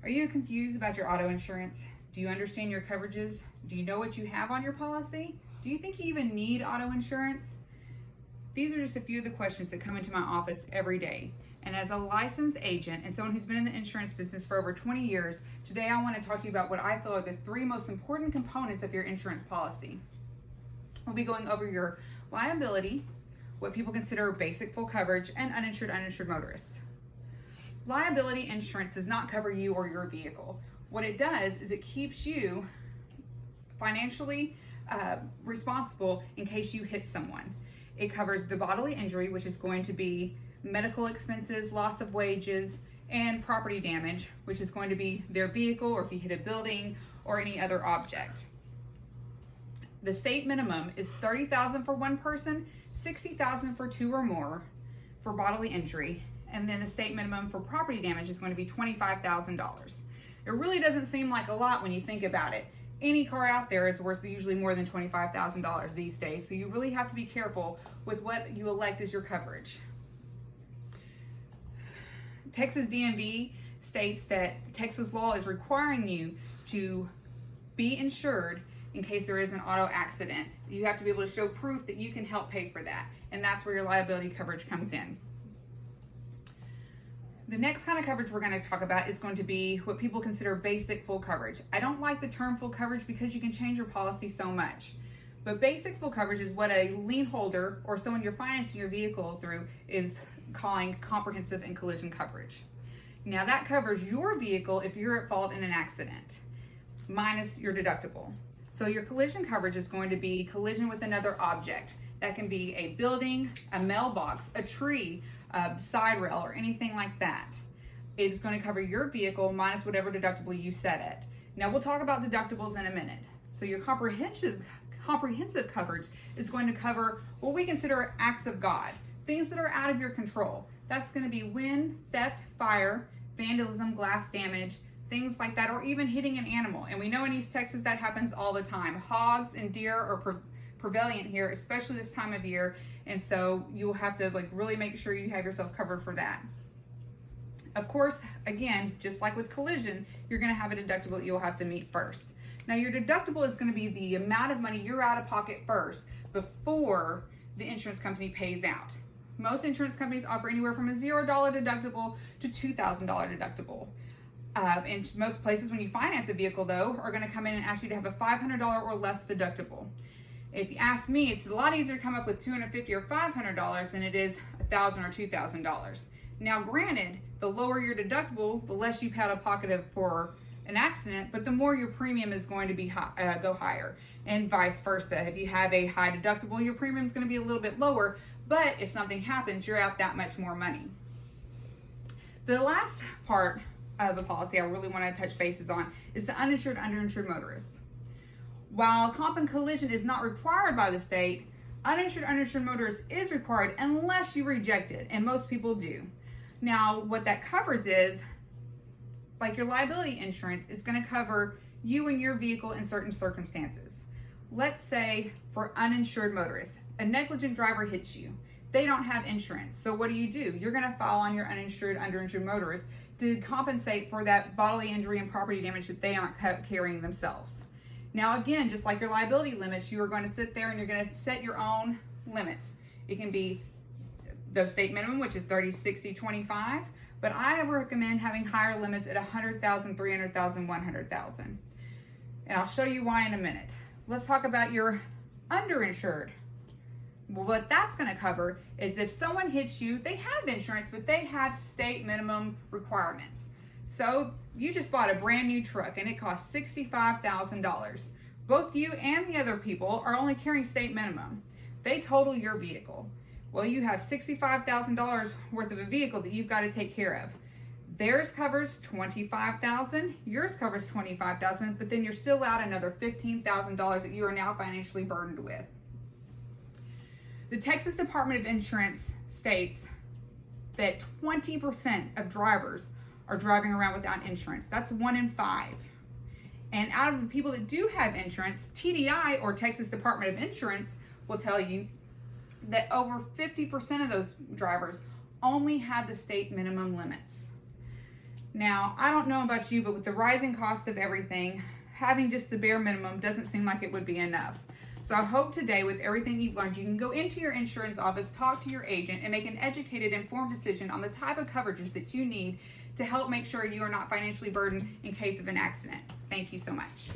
Are you confused about your auto insurance? Do you understand your coverages? Do you know what you have on your policy? Do you think you even need auto insurance? These are just a few of the questions that come into my office every day. And as a licensed agent and someone who's been in the insurance business for over 20 years, today I want to talk to you about what I feel are the three most important components of your insurance policy. We'll be going over your liability, what people consider basic full coverage, and uninsured motorist. Liability insurance does not cover you or your vehicle. What it does is it keeps you financially responsible in case you hit someone. It covers the bodily injury, which is going to be medical expenses, loss of wages, and property damage, which is going to be their vehicle or if you hit a building or any other object. The state minimum is $30,000 for one person, $60,000 for two or more for bodily injury, and then the state minimum for property damage is going to be $25,000. It really doesn't seem like a lot when you think about it. Any car out there is worth usually more than $25,000 these days, so you really have to be careful with what you elect as your coverage. Texas DMV states that Texas law is requiring you to be insured in case there is an auto accident. You have to be able to show proof that you can help pay for that, and that's where your liability coverage comes in. The next kind of coverage we're going to talk about is going to be what people consider basic full coverage. I don't like the term full coverage because you can change your policy so much. But basic full coverage is what a lien holder or someone you're financing your vehicle through is calling comprehensive and collision coverage. Now that covers your vehicle if you're at fault in an accident, minus your deductible. So your collision coverage is going to be collision with another object. That can be a building, a mailbox, a tree, a side rail, or anything like that. It's going to cover your vehicle minus whatever deductible you set it. Now we'll talk about deductibles in a minute. So your comprehensive coverage is going to cover what we consider acts of God, things that are out of your control. That's going to be wind, theft, fire, vandalism, glass damage, things like that, or even hitting an animal. And we know in East Texas that happens all the time. Hogs and deer are prevalent here, especially this time of year, and so you'll have to really make sure you have yourself covered for that. Of course, again, just like with collision, you're going to have a deductible that you'll have to meet first. Now your deductible is going to be the amount of money you're out of pocket first before the insurance company pays out. Most insurance companies offer anywhere from a $0 deductible to $2,000 deductible. In most places, when you finance a vehicle, though, are going to come in and ask you to have a $500 or less deductible. If you ask me, it's a lot easier to come up with $250 or $500 than it is $1,000 or $2,000. Now, granted, the lower your deductible, the less you've had a pocket for an accident, but the more your premium is going to be go higher, and vice versa. If you have a high deductible, your premium is going to be a little bit lower, but if something happens, you're out that much more money. The last part of a policy I really want to touch bases on is the uninsured, underinsured motorist. While comp and collision is not required by the state, uninsured, underinsured motorist is required unless you reject it, and most people do. Now, what that covers is, like your liability insurance, it's going to cover you and your vehicle in certain circumstances. Let's say for uninsured motorists, a negligent driver hits you. They don't have insurance, so what do? You're going to file on your uninsured, underinsured motorist to compensate for that bodily injury and property damage that they aren't carrying themselves. Now again, just like your liability limits, you are going to sit there and you're going to set your own limits. It can be the state minimum, which is 30, 60, 25, but I recommend having higher limits at 100,000, 300,000, 100,000. And I'll show you why in a minute. Let's talk about your underinsured. Well, what that's going to cover is if someone hits you, they have insurance, but they have state minimum requirements. So you just bought a brand new truck and it costs $65,000. Both you and the other people are only carrying state minimum. They total your vehicle. Well, you have $65,000 worth of a vehicle that you've got to take care of. Theirs covers $25,000, yours covers $25,000, but then you're still out another $15,000 that you are now financially burdened with. The Texas Department of Insurance states that 20% of drivers are driving around without insurance. That's 1 in 5. And out of the people that do have insurance, TDI, or Texas Department of Insurance, will tell you that over 50% of those drivers only have the state minimum limits. Now, I don't know about you, but with the rising cost of everything, having just the bare minimum doesn't seem like it would be enough. So I hope today, with everything you've learned, you can go into your insurance office, talk to your agent, and make an educated, informed decision on the type of coverages that you need to help make sure you are not financially burdened in case of an accident. Thank you so much.